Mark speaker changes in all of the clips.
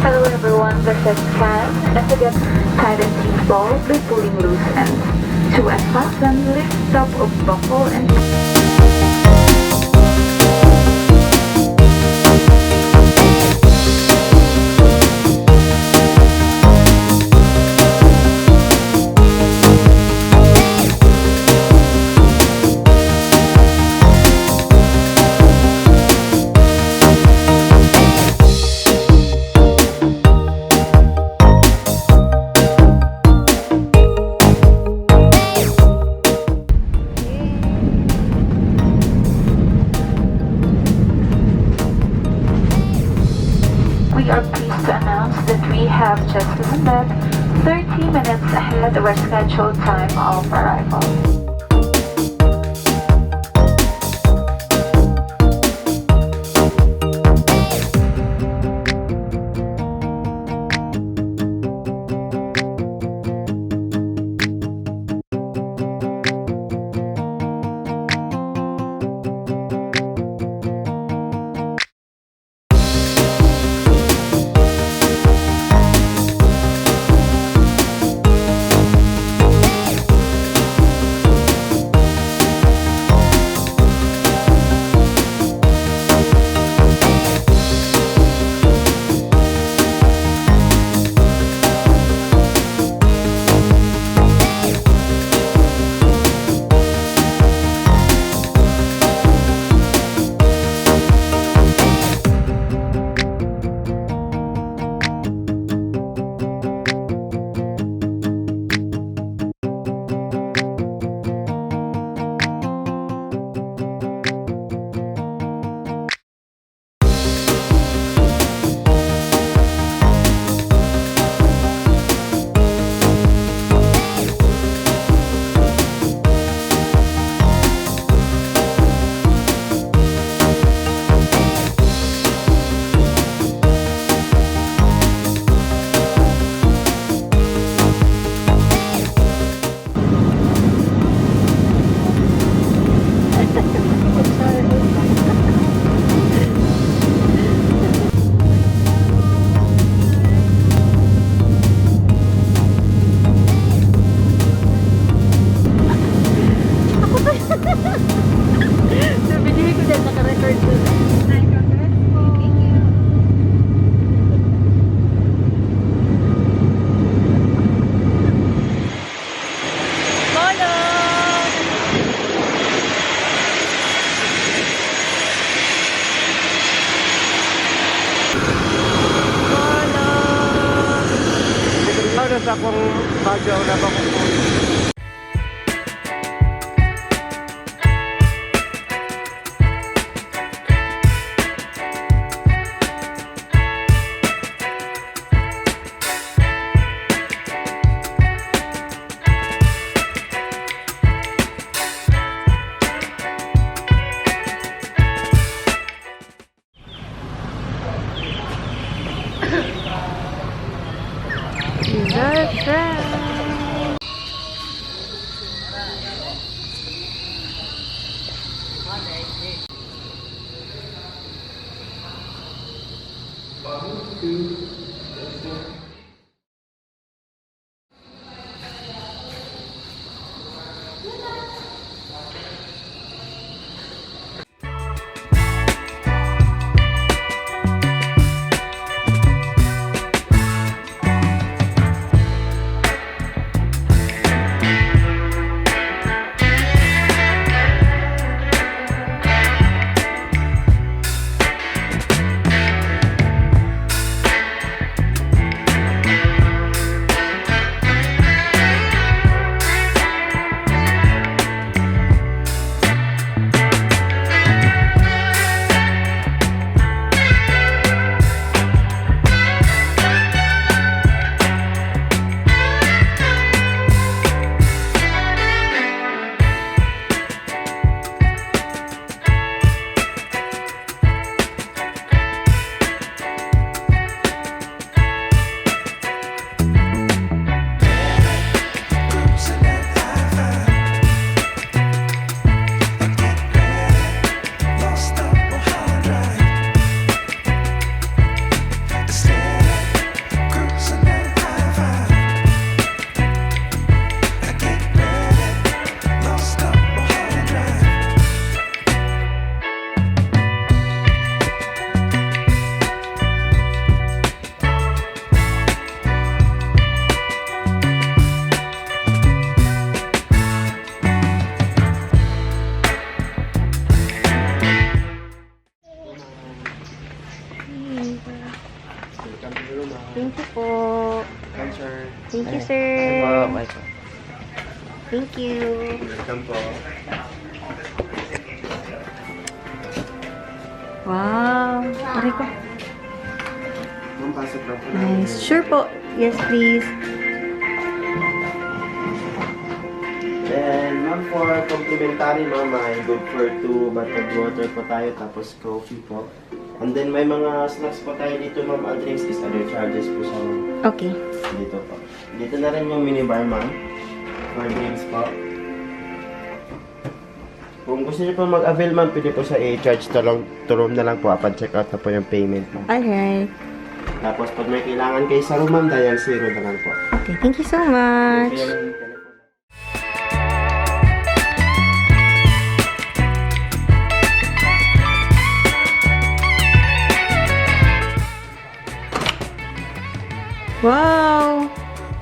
Speaker 1: Hello everyone, this is Kat. And to get tighten seatbelt by pulling loose ends. To unfasten, lift top of buckle and we are pleased to announce that we have just landed 30 minutes ahead of our scheduled time of arrival.
Speaker 2: Sa akong bagyo na ba kung
Speaker 3: welcome to the room.
Speaker 4: Thank you po.
Speaker 3: Welcome, sir.
Speaker 4: Thank you, sir. Thank you.
Speaker 3: Welcome po.
Speaker 4: Wow. Aray ko.
Speaker 3: Ma'am, pasok lang po.
Speaker 4: Nice. Sure po. Yes, please.
Speaker 3: Then, ma'am, for complimentary, ma'am, ay good for 2 bottled water po tayo, tapos coffee po. And then, may mga snacks po tayo dito, ma'am. All drinks is other charges po siya, ma'am.
Speaker 4: Okay.
Speaker 3: Dito po. Dito na rin yung minibar, ma'am. For drinks po. Kung gusto niyo po mag-avail, ma'am, pwede po sa i-charge to room na lang po. Upon check out na po yung payment, ma'am.
Speaker 4: Alright.
Speaker 3: Tapos, pag may kailangan kayo sa room, ma'am, dial 0 na lang po.
Speaker 4: Okay. Thank you so much.
Speaker 3: Okay, yung telephone.
Speaker 4: Wow.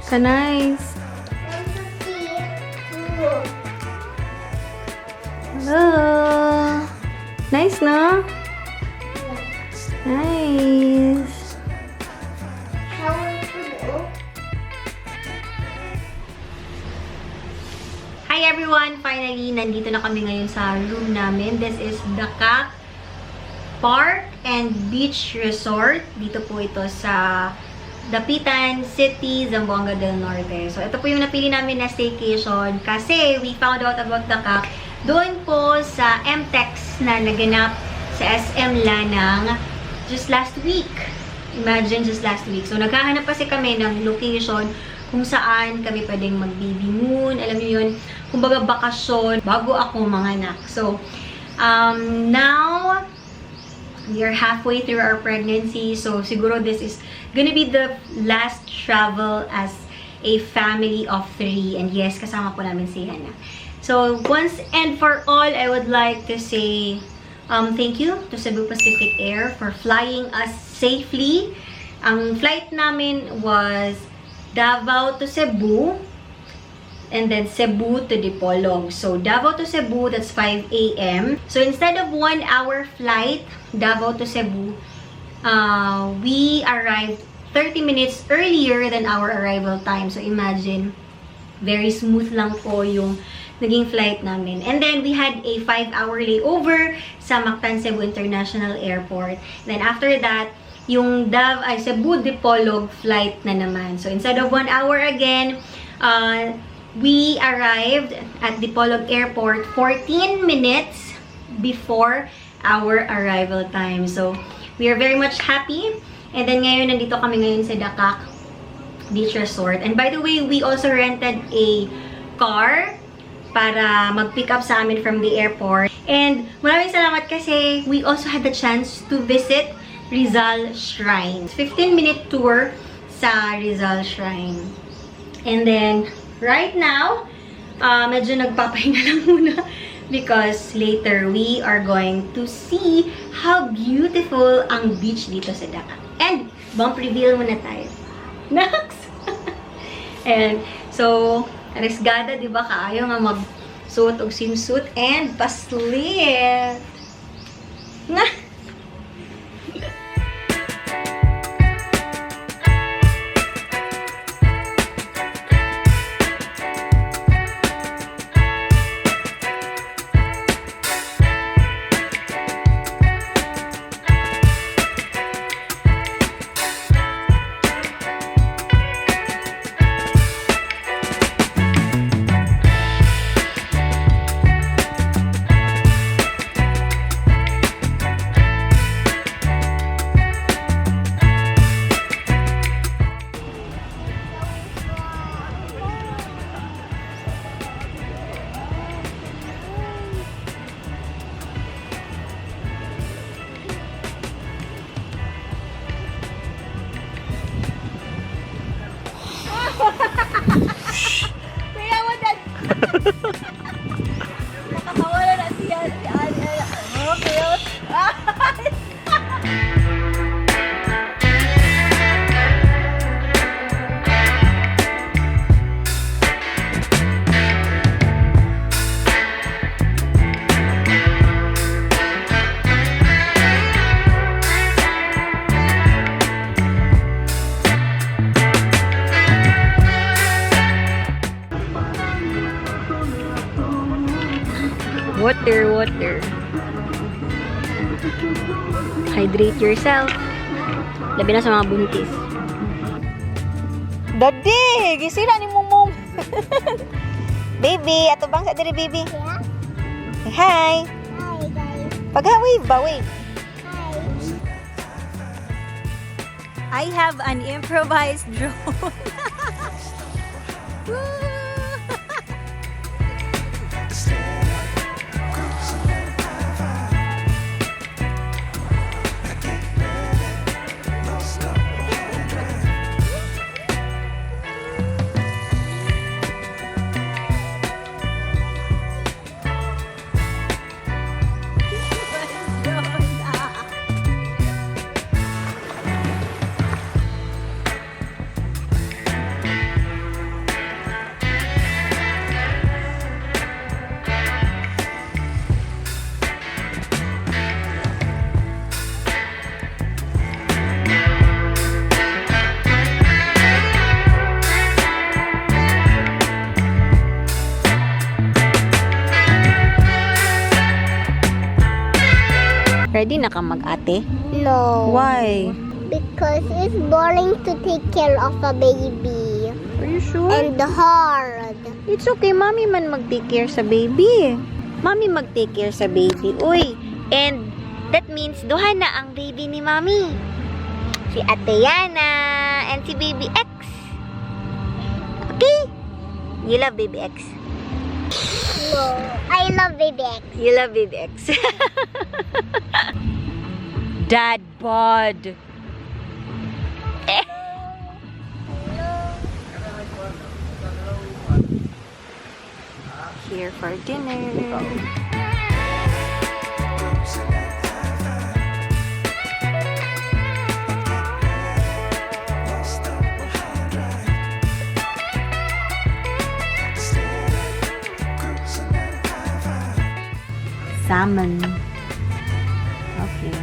Speaker 4: So nice. Hello. Nice, no? Nice. Hi everyone! Finally, nandito na kami ngayon sa room namin. This is Dakak Park and Beach Resort. Dito po ito sa Dapitan City, Zamboanga del Norte. So, ito po yung napili namin na staycation kasi we found out about Dakak doon po sa MTEX na naganap sa SM Lanang just last week. Imagine, just last week. So, naghahanap kasi kami ng location kung saan kami pwedeng mag-BABYMOON. Alam niyo yun, kumbaga bakasyon bago ako manganak. So, now, we are halfway through our pregnancy. So, siguro this is gonna be the last travel as a family of 3. And yes, kasama po namin si Hannah. So, once and for all, I would like to say thank you to Cebu Pacific Air for flying us safely. Ang flight namin was Davao to Cebu and then Cebu to Dipolog. So, Davao to Cebu, that's 5 a.m. So, instead of 1-hour flight, Davao to Cebu, we arrived 30 minutes earlier than our arrival time. So, imagine, very smooth lang po yung naging flight namin. And then, we had a 5-hour layover sa Mactan Cebu International Airport. Then, after that, yung Cebu Dipolog flight na naman. So, instead of 1 hour again, we arrived at Dipolog Airport 14 minutes before our arrival time. So, we are very much happy. And then ngayon, nandito kami ngayon sa Dakak Beach Resort. And by the way, we also rented a car para mag-pick up sa amin from the airport. And maraming salamat kasi we also had the chance to visit Rizal Shrine. 15-minute tour sa Rizal Shrine. And then, right now, medyo nagpapahinga lang muna because later we are going to see how beautiful ang beach dito sa Dakak. And, bump reveal muna tayo. Next! And, so, resgada, di ba? Kaayo nga mag-suot og swimsuit and paslit. Nga!
Speaker 5: Kaya mo dad. Nakakawala na siya. Okay.
Speaker 4: Water, water. Hydrate yourself. Labi na sa mga buntis. Daddy! Gisira ni Mumong. Baby, ato bang sa diri, baby?
Speaker 5: Yeah.
Speaker 4: Hey, hi!
Speaker 5: Hi, guys.
Speaker 4: Pag-wave ba? Wave.
Speaker 5: Hi.
Speaker 4: I have an improvised drone. Ready na ka mag-ate?
Speaker 5: No.
Speaker 4: Why?
Speaker 5: Because it's boring to take care of a baby.
Speaker 4: Are you sure?
Speaker 5: And hard.
Speaker 4: It's okay, mommy man mag-take care sa baby. Mommy mag-take care sa baby. Uy, and that means duha na ang baby ni mommy. Si Ate Yana and si Baby X. Okay? You love Baby X?
Speaker 5: No. I love baby X.
Speaker 4: You love Baby X. Dad bod. Here for dinner. Salmon. Okay.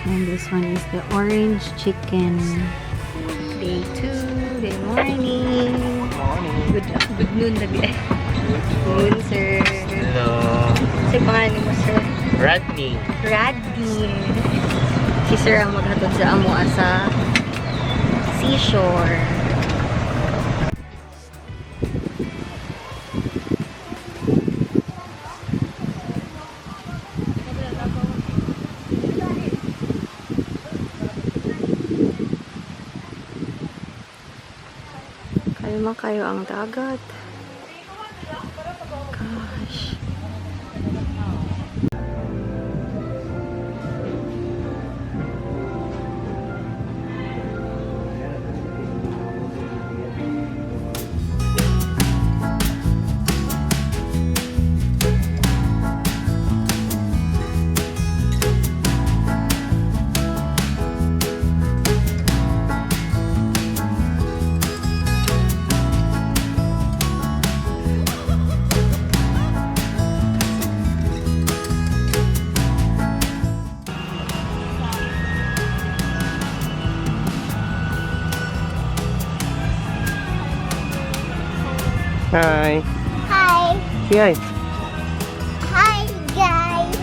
Speaker 4: And this one is the orange chicken. Day 2, good morning. Good noon, Dabi. Good noon, sir.
Speaker 3: Hello.
Speaker 4: Kasi pangalan mo, sir?
Speaker 3: Rodney.
Speaker 4: Radney. Si sir ang maghatod sa amo sa seashore. Kalma kayo ang dagat. Gosh.
Speaker 2: Hi.
Speaker 5: Hi.
Speaker 2: Say hi.
Speaker 5: Hi, guys.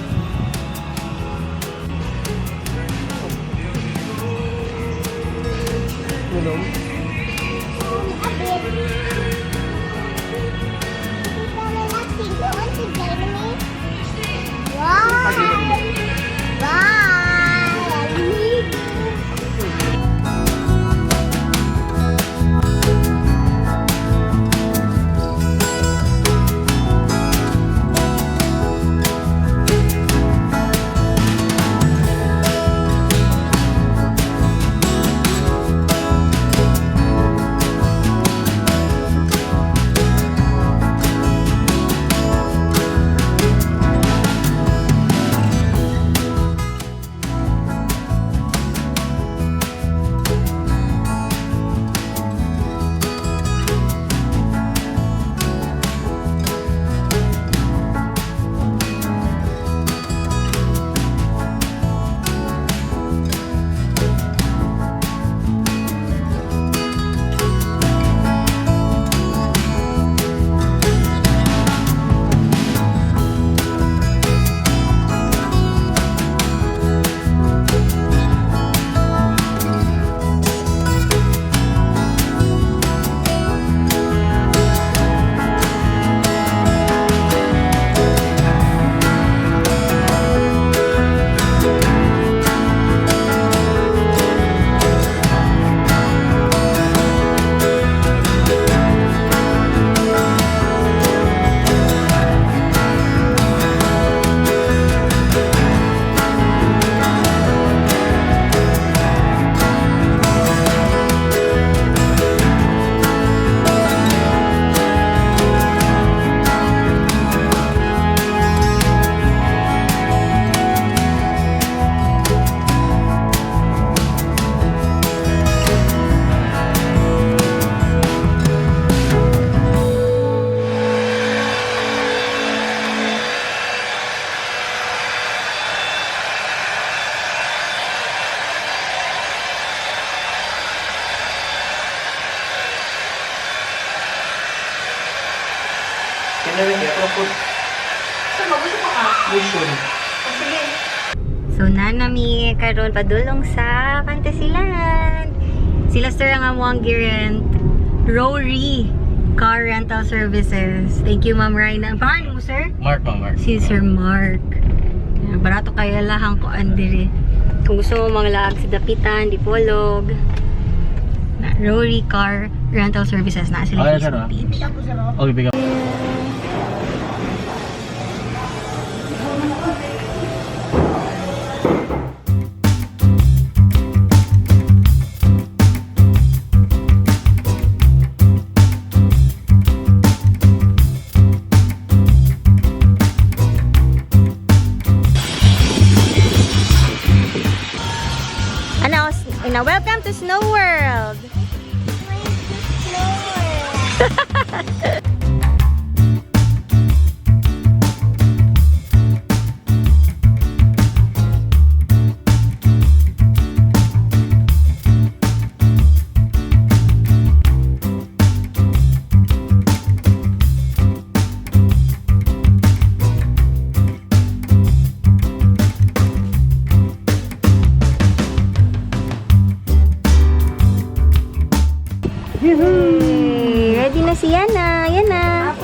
Speaker 4: So, nanami karon padulong sa Fantasyland. Sila sir ang amuang girent Rowrie Car Rental Services. Thank you, Ma'am Rina. Ang pangalan mo, sir?
Speaker 2: Mark, Mark.
Speaker 4: Si Sir Mark. Ayan, barato kaya lahang ko andiri. Kung gusto mo mga laag sa Dapitan, Dipolog, na Rowrie Car Rental Services na sila Facebook page.
Speaker 2: Okay, bigyan.
Speaker 4: Now, welcome to Snow World! Ready na si Yana. Yan na.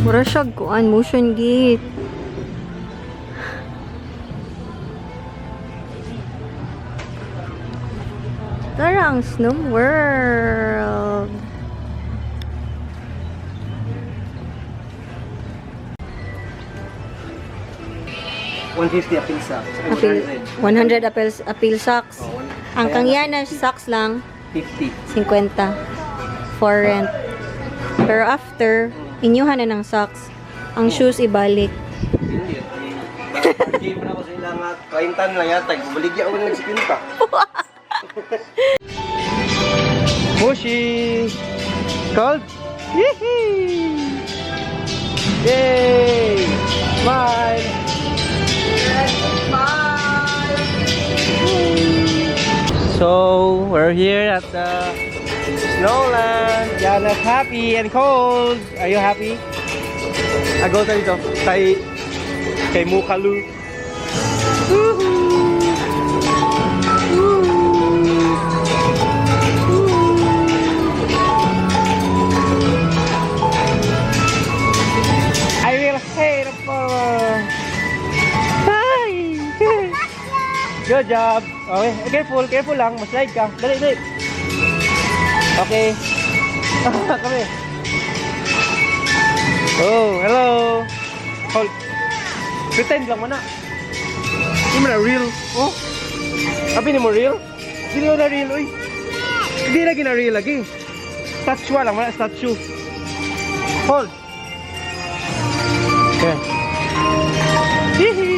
Speaker 4: Mura siya kuan motion gate. Tara ang Snow World.
Speaker 3: $150 apil sa.
Speaker 4: 100 appeal socks. Ang kangyana socks lang 50 for rent. Pero after inyuhan na ng socks, ang shoes ibalik.
Speaker 3: Hindi mo na ko sa ilang kaintan na yata. Baligya ako nagsikinta. Pushy! Cold? Yee-hee! Yay! Smile! So, we're here at the Snowland. Yana's happy and cold. Are you happy? Go tayo dito. Kay Mukalu. I will hate a power. Hi! Good job. Okay, careful lang. Maslide ka. Dali. Okay. Kami. Oh, hello. Hold. Pretend lang mo na. Hindi mo na real. Oh. Sabi ni mo real? Hindi mo na real, uy. Hindi lagi na real lagi. Statue lang, wala statue. Hold. Okay. Hihi.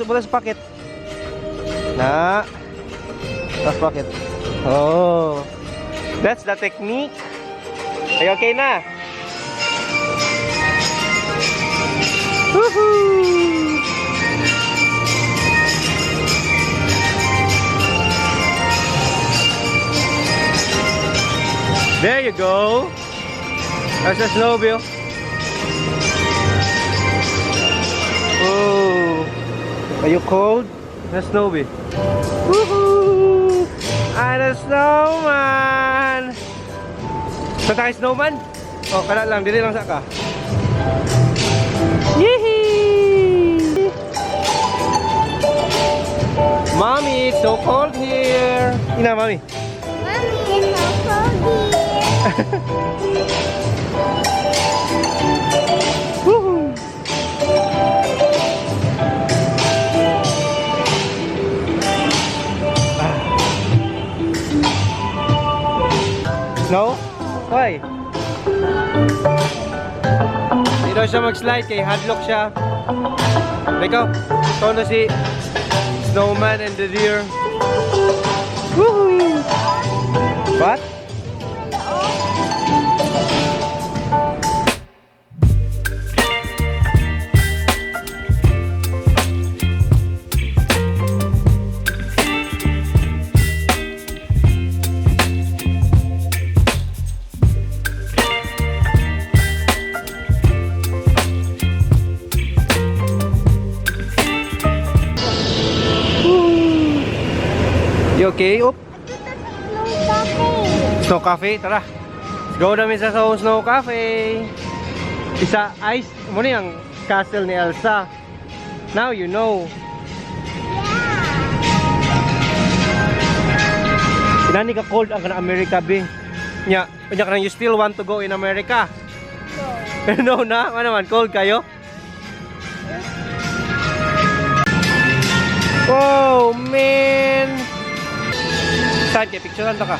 Speaker 3: Butas packet. Nah. Butas packet. Oh. That's the technique. Are you okay na? Woohoo! There you go. That's a snowmobile. Oh. Are you cold? The snowmobile. Woohoo! I'm a snowman. Sa tayo snowman? Oh, kala lang, dili lang sa ka. Yee! Mommy, it's so cold here. Ina, mommy.
Speaker 5: Mommy, it's so cold here.
Speaker 3: Woohoo! Snow? Why? Hindi daw siya mag-slide kay hadlock siya. Ikaw, ito na si Snowman and the Deer. Woohoo! What? You okay? Oop. Snow Cafe, tara. Let's go namin sa Snow Cafe. Isa ice, muna yung castle ni Elsa. Now you know. Inani ka cold ang kana America be. Nya, nya kana you still want to go in America? No. No na, ano man cold kayo? Oh man. Saan kaya picturean to ka?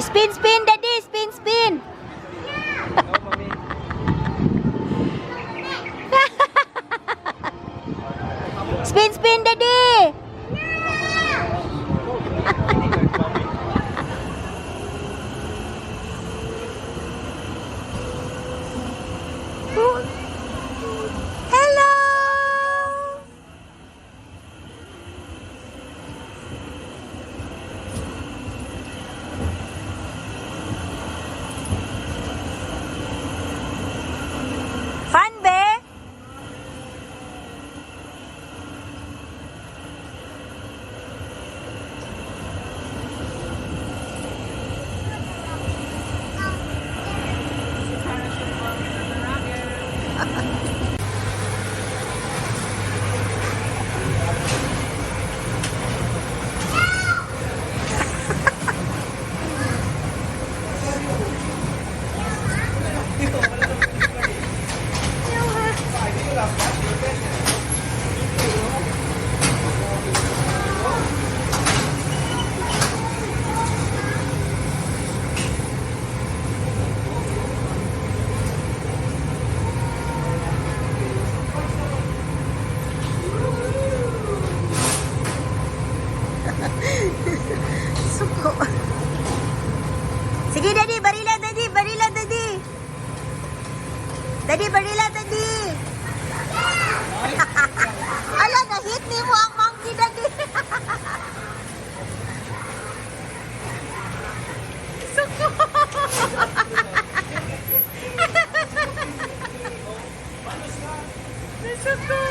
Speaker 4: Spin, spin, daddy! Spin, spin! Spin, spin, daddy! Hello! Fun, be? Suko. Sige, daddy, barila, daddy, barila, daddy. Daddy, barila, daddy. Ala, na-hit ni mo ang monkey, daddy. Suko. Suko.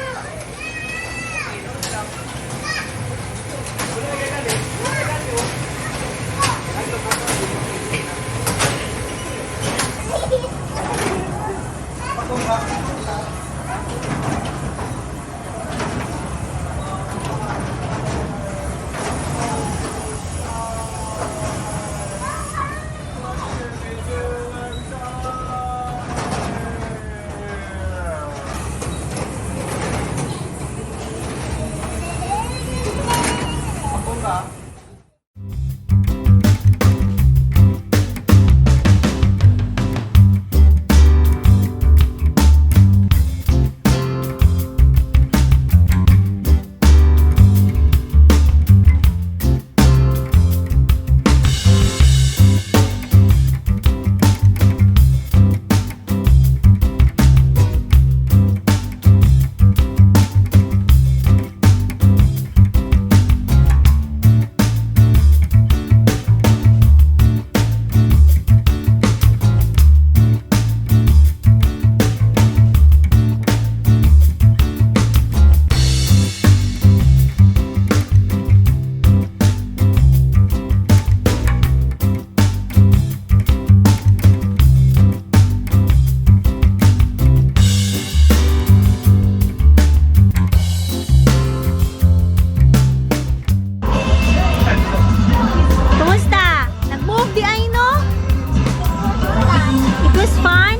Speaker 4: was fun?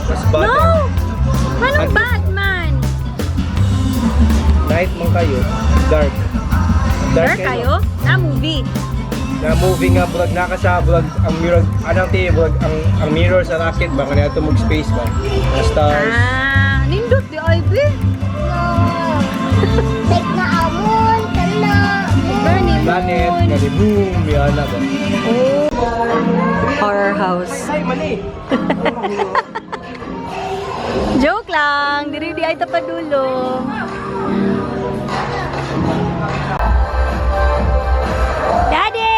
Speaker 3: Mas bad.
Speaker 4: No! Anong Batman?
Speaker 3: Night man kayo. Dark.
Speaker 4: Dark kayo? Na movie.
Speaker 3: Na movie nga vlog naka sa vlog ang mirror anong ti vlog ang mirror sa rocket ba kanina tumog space ba. Na stars.
Speaker 4: Ah, nindot di Ivy.
Speaker 5: Like na amon, tala.
Speaker 4: Burning
Speaker 3: Planet,
Speaker 4: moon.
Speaker 3: nga boom, yan na ba.
Speaker 4: Horror house.
Speaker 3: Ay, mali.
Speaker 4: Joke lang. Diri di ay tapadulo. Daddy!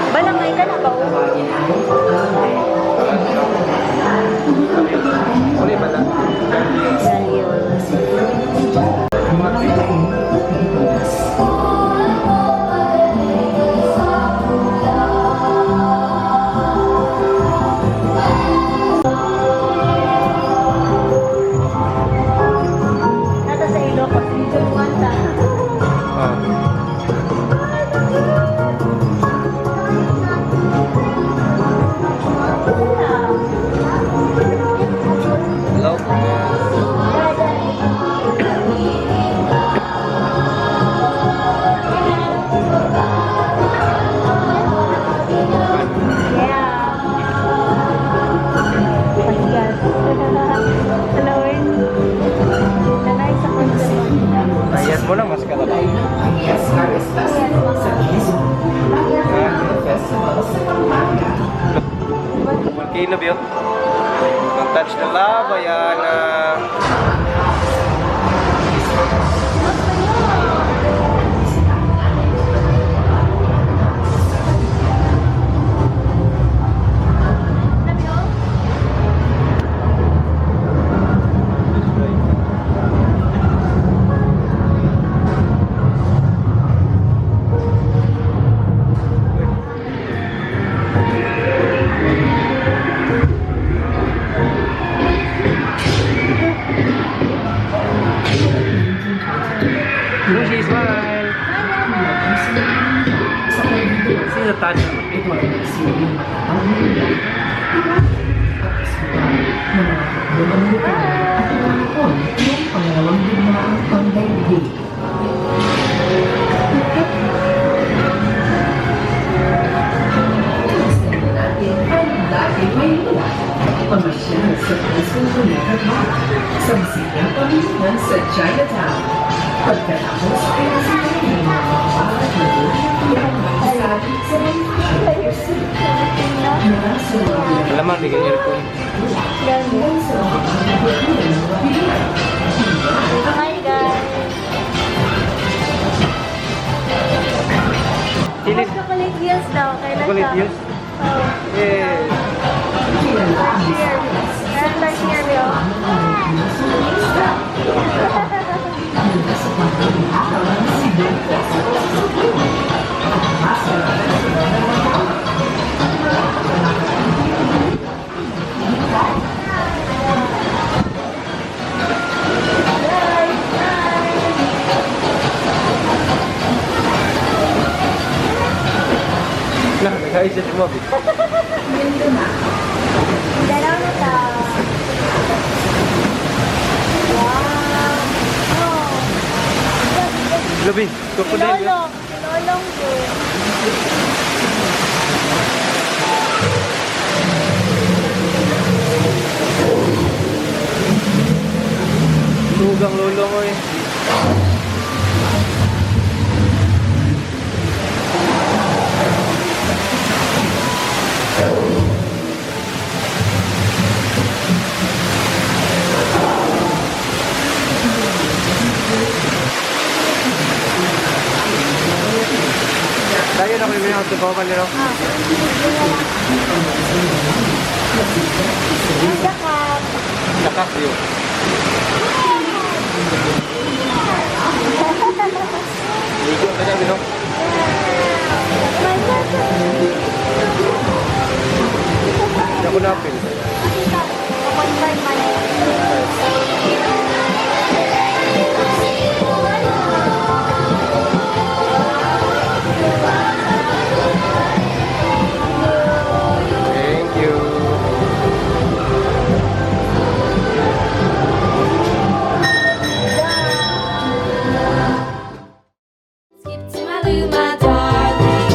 Speaker 4: Balangay ka na ba?
Speaker 3: Uli ba lang? Mo lang mas kalabay. Volcano view. Ang touch ng lava yan. Lucy, smile! See the touch.
Speaker 6: sa Resto sa musikang pamilihan sa Chinatown. Pagkatapos ay nasitayin ng mga makabalat na doon ang makasabi sa mga mula sa mga
Speaker 3: Alamang, di ganyan ko.
Speaker 5: Hi guys!
Speaker 3: Silid.
Speaker 5: Chocolate Hills daw. Kailan
Speaker 3: Chocolate Hills?
Speaker 5: Oh.
Speaker 3: Yes.
Speaker 5: Tertiary view.
Speaker 3: Nah, nag-aisip mo.
Speaker 5: Mindanao na ta. Wow! Oh!
Speaker 3: Labi, crocodile.
Speaker 5: Lolong! Lolong ko.
Speaker 3: Lugang lolo mo eh. Tayo na kami yung tubaw ka nila.
Speaker 5: Dakak.
Speaker 3: Dakak yun. Ligo ka dyan, no? Ako napin. Thank you.
Speaker 7: Skip to my loo, my darling.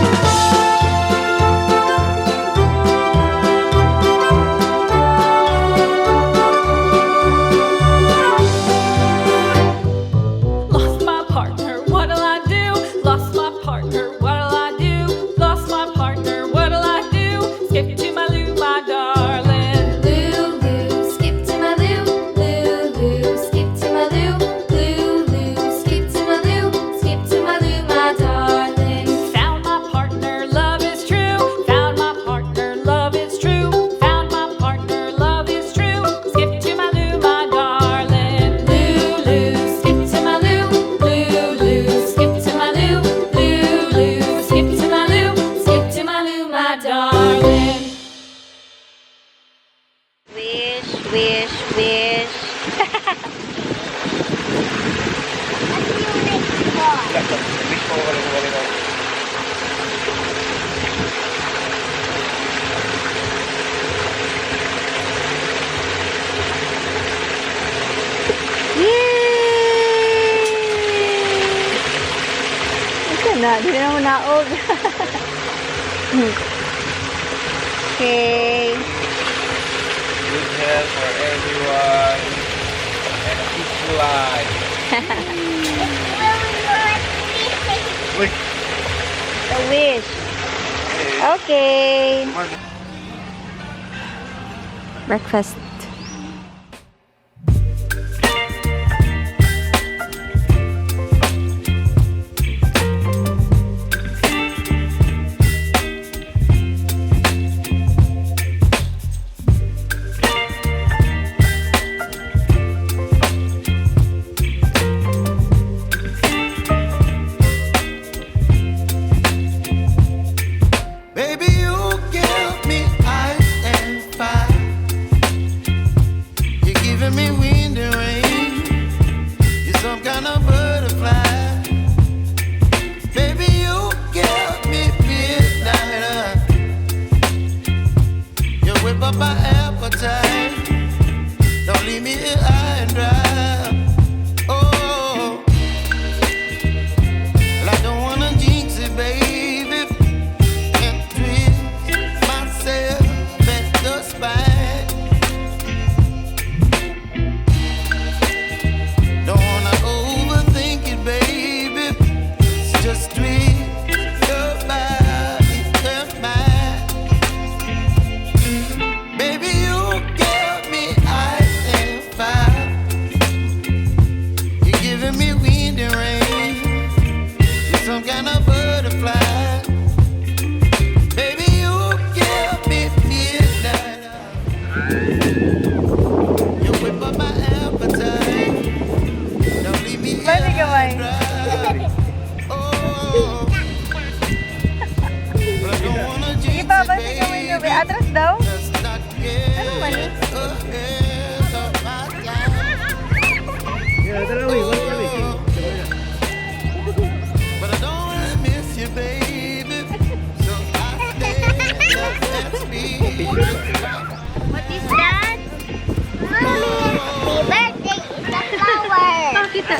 Speaker 7: Lost my partner, what'll I do? Lost my partner, what'll I do? Lost my partner, what'll I do? Skip to my loo, my darling. Loo, loo, skip to my loo. Loo, loo, skip to my loo. Loo, loo, skip to my loo. Skip to my loo, my darling. Found my partner, love is true. Found my partner, love is true. Found my partner, love is true. Skip to my loo, my darling. Loo, loo, skip to my loo. Loo, loo, skip to my loo. Loo, loo, skip to my loo. Skip to my loo, my darling.
Speaker 5: Wish, wish, wish. Ito na, di na mo naog. Okay.
Speaker 3: Good health for everyone and a peaceful life. Uy,
Speaker 5: A wish. Okay. Breakfast.
Speaker 8: Baby, you give me ice and fire. You're giving me wind and rain. You're some kind of butterfly. Baby, you give me midnight. You whip up my appetite. Don't leave me here high and dry. Oh, well, I don't wanna jinx it, baby. Twist myself at the spine.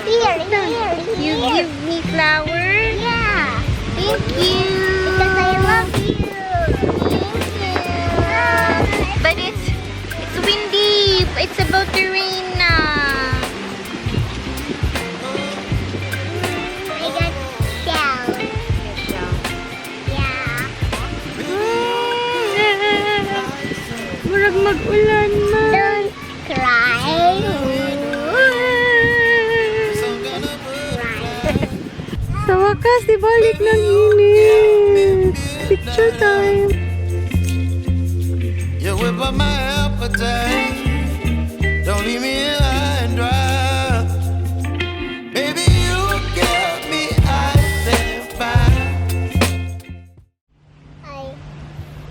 Speaker 5: Here.
Speaker 4: You give me flower?
Speaker 5: Yeah.
Speaker 4: Thank you.
Speaker 5: Because I love you. Thank you.
Speaker 4: But it's windy. It's about to rain now.
Speaker 5: I got shell. Yeah.
Speaker 4: Murag mag-ulan na.
Speaker 5: Don't cry.
Speaker 4: Sa wakas, di balik ng init. Picture time.
Speaker 8: You whip up my appetite. Don't leave me here high and dry. Baby, you give me ice and fire.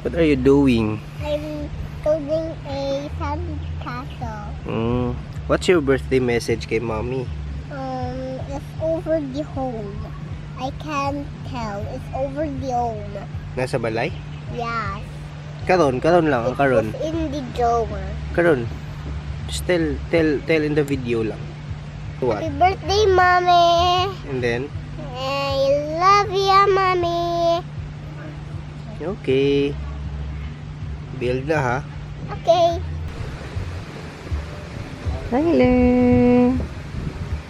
Speaker 3: What are you doing?
Speaker 5: I'm building a family castle.
Speaker 3: What's your birthday message kay mommy?
Speaker 5: It's over the home. I can't tell. It's over the home.
Speaker 3: Nasa balay?
Speaker 5: Yes.
Speaker 3: Karon lang ang karon.
Speaker 5: It's in the door.
Speaker 3: Karon. Just tell in the video lang. What?
Speaker 5: Happy birthday, mommy.
Speaker 3: And then,
Speaker 5: I love you, mommy.
Speaker 3: okay. Build na ha.
Speaker 5: Okay.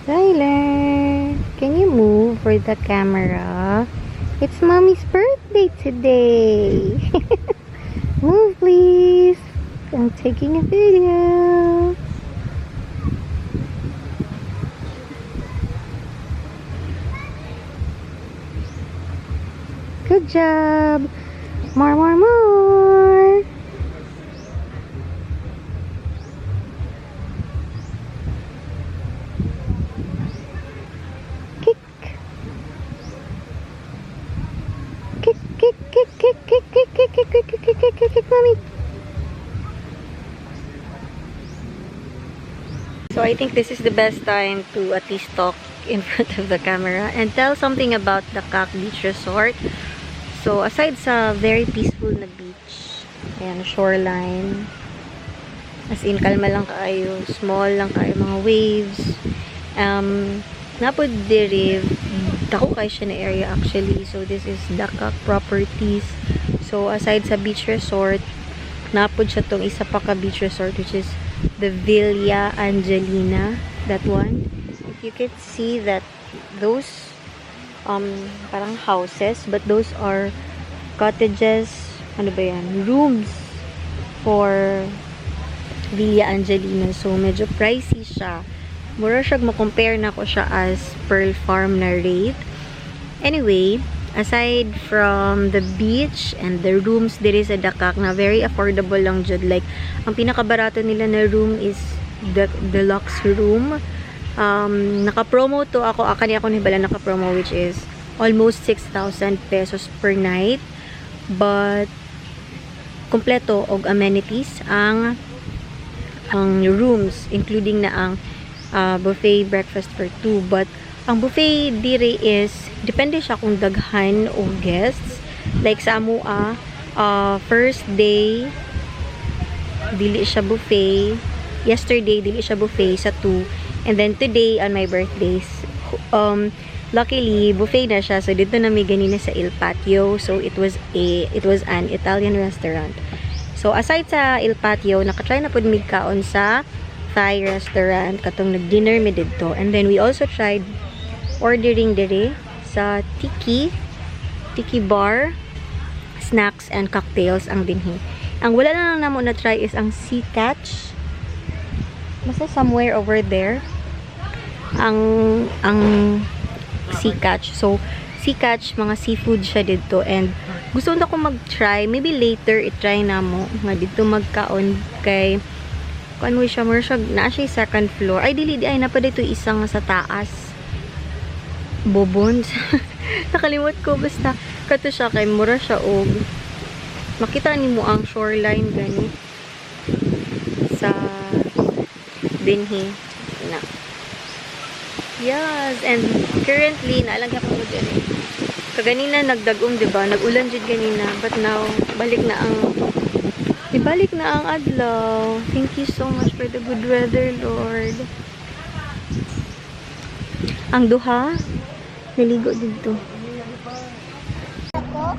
Speaker 4: Tyler, can you move for the camera? It's mommy's birthday today. Move, please. I'm taking a video. Good job. More. Kick, mommy. So I think this is the best time to at least talk in front of the camera and tell something about the Dakak Beach Resort. So aside sa very peaceful na beach, ayan, shoreline, as in kalma lang kayo, small lang kayo, mga waves, napod diri dako kayo siya na area actually. So this is Dakak properties. So aside sa beach resort, napod siya tong isa pa ka beach resort, which is the Villa Angelina, that one. If you can see that those parang houses, but those are cottages, ano ba yan, rooms for Villa Angelina. So medyo pricey siya. Mura siya, ma-compare na ko siya as Pearl Farm na rate. Anyway, aside from the beach and the rooms there is a Dakak na very affordable lang dyan. Like, ang pinakabarato nila na room is the deluxe room. Naka-promo to ako. Akani ako nibala naka-promo, which is almost 6,000 pesos per night. But, kompleto og amenities ang rooms, including na ang buffet breakfast for 2. But ang buffet dire is depende siya kung daghan o guests. Like sa amua, first day dili siya buffet, yesterday dili siya buffet sa 2, and then today on my birthdays, luckily buffet na siya. So dito na may ganina sa Il Patio. So it was an Italian restaurant. So aside sa Il Patio, nakatry na pud mig kaon sa Thai restaurant katong nag-dinner mi dito. And then we also tried ordering dire sa tiki bar, snacks and cocktails ang dinhi. Ang wala na lang namo na try is ang sea catch. Basta somewhere over there ang sea catch. So sea catch, mga seafood siya dito, and gusto na ko mag-try, maybe later i-try na mo nga dito magkaon kay kuan mo siya, na siya second floor. Ay dili di ay na pa dito isang sa taas. Bobons. Nakalimot ko, basta kato siya kay mura siya og makita nimo ang shoreline gani sa binhi na. Yes, and currently naalagyan ko dyan eh. Kaganina nagdagom, diba? Nag-ulan dyan ganina, but now balik na ang adlaw. Thank you so much for the good weather, Lord. Ang duha, naligo dito.
Speaker 5: Ako?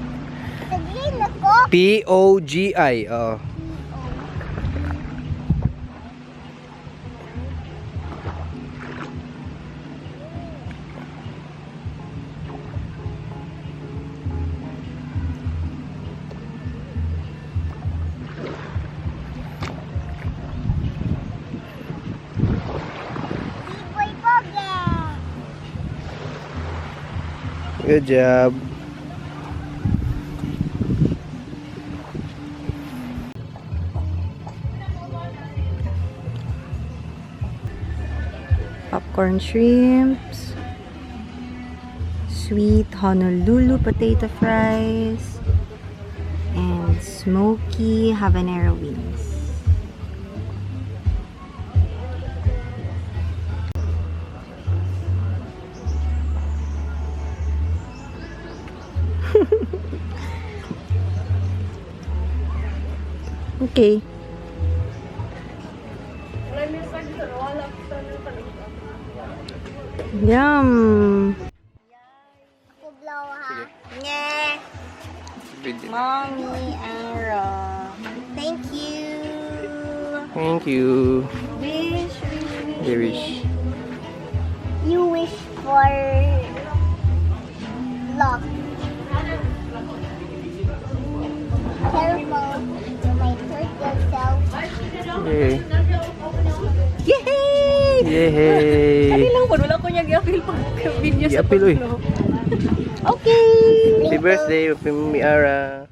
Speaker 5: Sabihin ako?
Speaker 3: P-O-G-I. Oo.
Speaker 5: Boy Pogi!
Speaker 3: Good job.
Speaker 4: Popcorn shrimps, sweet Honolulu potato fries, and smoky habanero wings. Okay. Yum.
Speaker 5: Ako blow ha? Nye!
Speaker 4: Mommy ARA. Thank you.
Speaker 3: Thank you.
Speaker 4: Wish,
Speaker 3: I wish.
Speaker 5: You wish for luck. Careful, you might hurt yourself.
Speaker 3: Yay.
Speaker 4: Yay!
Speaker 3: Yay!
Speaker 4: Kani lang po, wala ko niya gi-appeal pag video sa
Speaker 3: I-appeal, uy.
Speaker 4: paglo. Okay!
Speaker 3: Happy birthday, Mami Ara.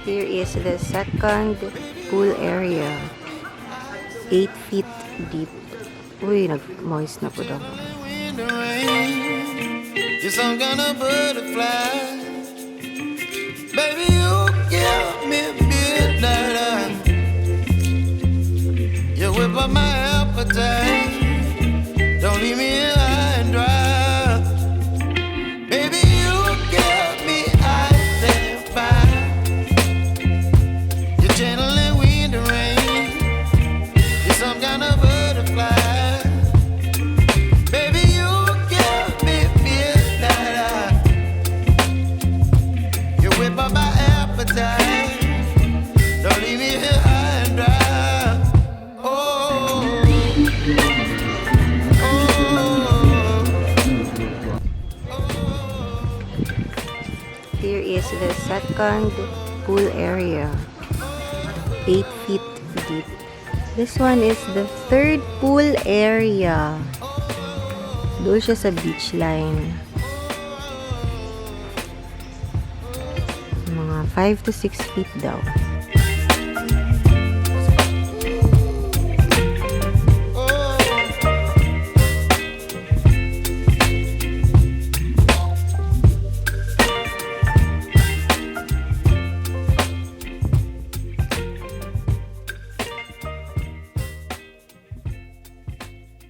Speaker 4: Here is the second pool area. 8 feet deep. Uy, nag-moist na po daw.
Speaker 8: Wind and rain, you're some kind of butterfly. Baby, you give me midnight. You whip up my appetite. Don't leave me here high and dry. Baby, you give me ice and fire. You're channeling wind and rain. You're some kind of butterfly. Baby, you give me midnight. You whip up my appetite. Don't leave me here high and dry. Oh,
Speaker 4: Here is the second pool area. 8 feet deep. This one is the third pool area. Doon siya sa beach line. Mga 5 to 6 feet daw.